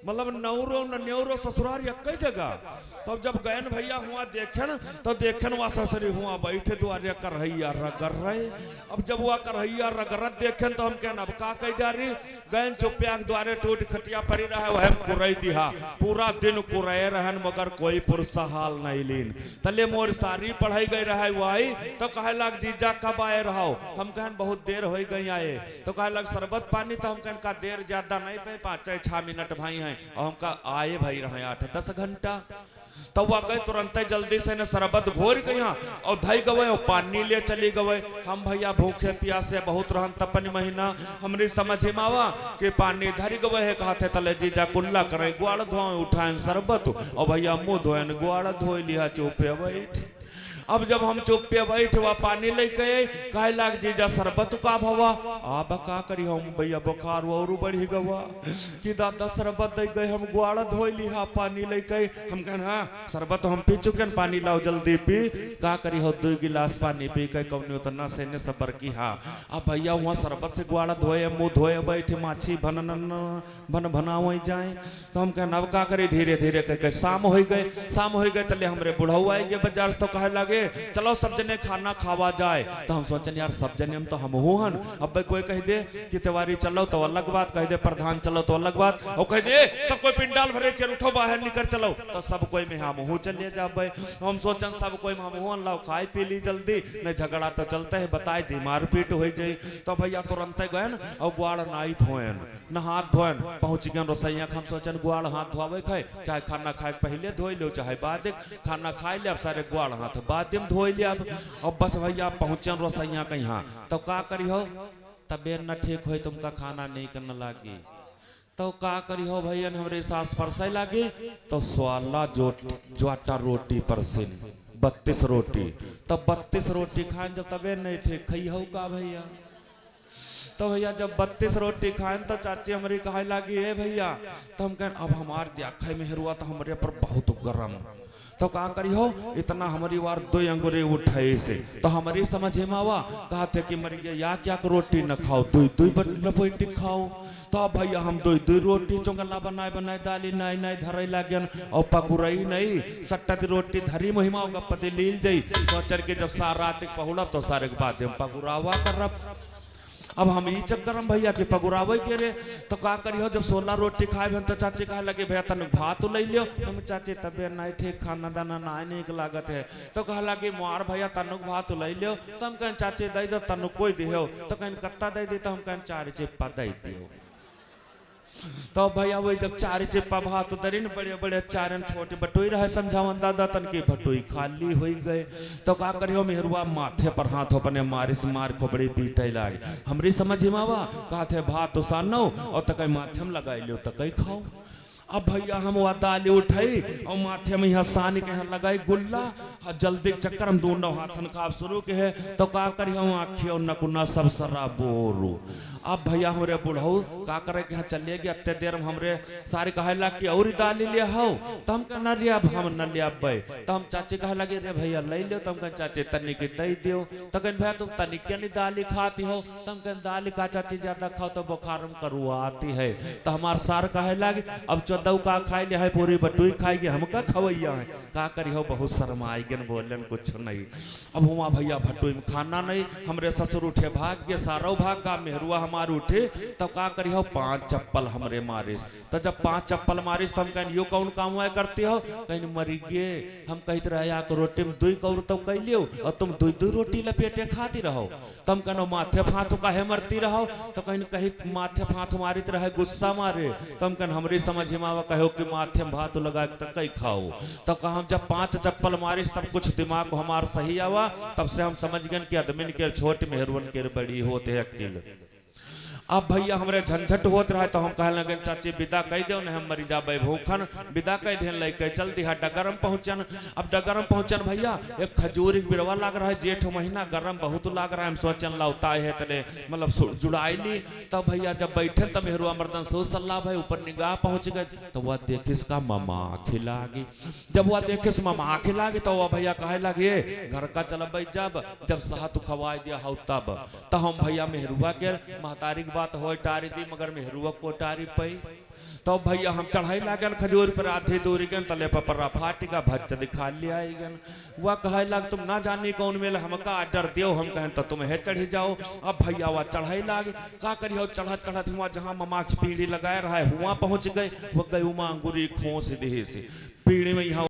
मतलब नौरो न न्योरो ससुराल एक जगह। तब जब गयन भैया हुआ देखन तो देखन वह ससुरी हुआ बैठे द्वारे करहैया रगर रहे। अब जब वह करहैया रगरत देखन तो हम कहन अब का कह डारी। गयन चुप्या के द्वारे टूट खटिया पड़ी रहे वह कुरई दिहा पूरा दिन कुरए रहन मगर कोई पुरसा हाल नहीं लीन। तले मोर सारी पढ़ाई गई रहे वही तो कहे लग जीजा कब आए रहो। हम कहन बहुत देर हो गई आए तो कहे लग शरबत पानी तो हम कहन का देर ज्यादा नहीं पे 5-6 मिनट भाई हैं और हमका आए भाई रहे 8-10 घंटा। तब वह गए तुरंत जल्दी से न शरबत घोर के यहाँ और धई गवे और पानी ले चली गवे। हम भैया भूखे प्यासे बहुत रहन तपन महीना हमरी समझ में आवा कि पानी धरी गवे है कहते तले जीजा कुल्ला करे ग्वाड़ धोए उठाए शरबत और भैया मुंह धोए ग्वाड़ धोए लिया चुपे बैठ। अब जब हम चुप पे बैठ हुआ पानी लेके कहे लाग जीजा शरबत का भवा आब का करी हम भैया बुखार और बढ़ी गवा कि दादा शरबत दे गए हम ग्वाड़ा धोई लिहा पानी लेके। हम कहन हाँ शरबत हम पी चुके पानी लाओ जल्दी पी का करी हो 2 गिलास पानी पी के कौन उतना से ने सबर की हा। अब भैया वहाँ शरबत से ग्वाड़ा धोए मुँह धोए बैठे माछी बन बनावे जाए। तो हम कहन अब का करी धीरे धीरे कह शाम हो गए तले हमरे बुढ़ऊ आए गए बाजार से तो कहे लगे चलो सब जने खाना खावा जाए। तो हम सोचन यार सब जने हम तो हम हन अब कोई कह दे कि तिवारी चलो तो अलग बात कह दे प्रधान चलो तो अलग बात और कह दे सब कोई पिंडाल भरे के उठो बाहर निकल चलो तो सब कोई में हम चले जाबे। हम सोचन सब कोई में हम लाओ खाए पी ली जल्दी नहीं झगड़ा तो चलते है बताए दी मारपीट हो जाए। तो भैया तुरंत गए और ग्वाड़ नाई धोएन न हाथ धोएन पहुंच गए रसोईया। हम सोचन ग्वाड़ हाथ धोवे खाए चाहे खाना खाए पहले धोई लो चाहे बाद खाना खाए ले अब सारे ग्वाड़ हाथ बाद धो लिया। अब बस भैया पहुंचन रसोईया के यहाँ तो का करी हो तबियत न ठीक हो तुमका खाना नहीं करने लगी तो का करी हो भैया हमरे सास परसे लगे तो 16 जोटा रोटी परसिन 32 रोटी तब 32 रोटी खाएं जब तबियत नहीं ठीक खई हो का भैया। तो भैया जब 32 रोटी खाएं तो चाची हमारी कहे लगी है भैया तो हम कहें अब हमार दिया खाए में हुआ तो हमारे पर बहुत गरम तो का करी हो इतना हमारी बार 2 अंगूरे उठाए से तो हमारी समझ में आवा कहा थे कि मर गया या क्या रोटी न खाओ 2 लपेटी खाओ। तो भैया हम 2 रोटी चोंगला बनाए दाली नहीं धरे लगे और पकुरई नहीं 60 रोटी धरी महिमा गप्पे लील जाई सोचर के जब सारा रात पहुड़ब तो सारे के बाद पकुरावा करब। अब हम ई चक्कर हम भैया के पगुरावे के रे तो का करियो जब 16 रोटी खाए तो चाची कहे लगे भैया तन भात ले लियो। हम चाची तबियत नहीं ठीक खाना दाना नहीं लागत है तो कह लगे मार भैया तनुक भात ले लियो। तो हम कहें चाची दे दो तनुक कोई दियो तो कहें कत्ता दे दी तो हम कहें 4 चिप्पा दे दियो। तो भैया वही जब 4 चिप्पा भात दरिन बड़े बड़े 4 छोटे बटोई रहे समझावन दादा तन की भटोई खाली हो गए। तो का करियो मेहरुआ माथे पर हाथ अपने मारे से मार खोपड़ी पीटे लागी हमरी समझ में आवा कहा थे भात तो सानो और तक माथे में लगाई लियो तक खाओ। अब भैया हम वह दाल उठाई और माथे में यहाँ सान के यहाँ लगाई गुल्ला जल्दी चक्कर हम दोनों हाथन खाब शुरू के है तो का करी हम आखी और नकुना सब सरा बोरू। अब भैया हमारे बुढ़ऊ का करे कि यहाँ चलिए गए अत्ते देर में हमरे सारे कहे लग कि और दाल लिया हो तो हम कहना लिया हम न लिया भाई। तो हम चाची कहे लगे रे भैया ले लियो तो हम कहें चाची तनी की दे दियो तो कहें भैया तुम तनी क्या नहीं दाल खाती हो तो हम कहें दाल का चाची ज्यादा खाओ तो बुखार में करुआती है। तो हमारे सार कहे लगे अब 14 का खाई लिया है पूरी बटुई खाएगी हम का खवैया है का करी हो बहुत शर्माई गन बोलन कुछ नहीं। अब हुआ भैया भटुई में खाना नहीं हमरे ससुर उठे भाग गए सारो भाग गा मेहरुआ हमारे उठे तो का करी हो 5 चप्पल हमरे मारिस। तो जब 5 चप्पल मारिस तो हम कहें यो कौन काम हुआ करती हो कहीं मरी गए हम कहते रहे रोटी में 2 कौर तो कह लियो और तुम 2 रोटी लपेटे खाती रहो। तो हम कहनो माथे फाँथ काहे मरती रहो तो कहीं माथे फाँथ मारित रहे गुस्सा मारे। तो हम कहन हमरी समझ में कहो कि माथे में भात लगा तो कई खाओ। तो कहा जब 5 चप्पल मारिस तब कुछ दिमाग हमार सही आवा तब से हम समझ गए कि आदमी के छोट मेहरवन के बड़ी होते है अकेले। अब भैया हमरे झंझट होत रहे तो हम कहे लगे चाची विदा कह दो न हम मरी जाबे भूखन विदा कह देन लेके चल दिहा डगरम पहुंचन। अब डगरम पहुंचन भैया एक खजूरी बिरवा लाग रहा है जेठ महीना गरम बहुत लाग रहा है हम सोचन लाउता है तले मतलब जुड़ाई ली। तब भैया जब बैठे तब मेहरुआ मर्दन सो सल्लाह भाई ऊपर निगाह पहुंच गए तो वह देखिस का ममा खिलागी। जब वह देखिस ममा खिलागी तो वह भैया कहे लगे घर का चल जब जब साहत खवाए दिया हो तब तो हम भैया मेहरुआ के महतारी बात हो टारी दी मगर मेहरुआ को टारी पई। तो भैया हम चढ़ाई लागन खजूर पर आधे दूरी गन तले पर फाटी का भच्च दिखा लिया गन। वह कहे लग तुम ना जानी कौन मेल हमका डर दियो हम कहें तो तुम है चढ़ी जाओ। अब भैया वह चढ़ाई लागे का करियो चढ़ा चढ़त हुआ जहाँ ममा की पीढ़ी लगाए रहा है हुआ पहुंच गए। वह गई उमा अंगुरी खोस दे से पीढ़ी में यहाँ